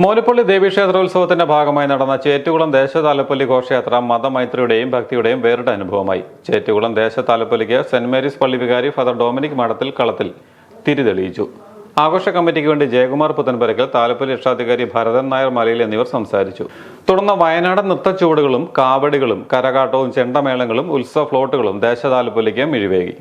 മോനിപ്പള്ളി ദേവീക്ഷേത്രോത്സവത്തിന്റെ ഭാഗമായി നടന്ന ചേറ്റുകുളം ദേശതാലപ്പൊലി ഘോഷയാത്ര മതമൈത്രിയുടെയും ഭക്തിയുടെയും വേറിട്ട അനുഭവമായി. ചേറ്റുകുളം ദേശതാലപ്പൊലിക്ക് സെന്റ് മേരീസ് പള്ളി വികാരി ഫാദർ ഡൊമിനിക് മഠത്തിൽ കളത്തിൽ തിരിതെളിയിച്ചു. ആഘോഷ കമ്മിറ്റിക്ക് വേണ്ടി ജയകുമാർ പുത്തൻപുരയ്ക്കൽ, താലപ്പൊലി രക്ഷാധികാരി ഭരതൻ നായർ മലയിൽ എന്നിവർ സംസാരിച്ചു. തുടർന്ന് വയനാടൻ നൃത്തച്ചുവടുകളും കാവടികളും കരകാട്ടവും ചെണ്ടമേളങ്ങളും ഉത്സവ ഫ്ലോട്ടുകളും ദേശതാലപ്പൊലിക്ക് മിഴിവേകി.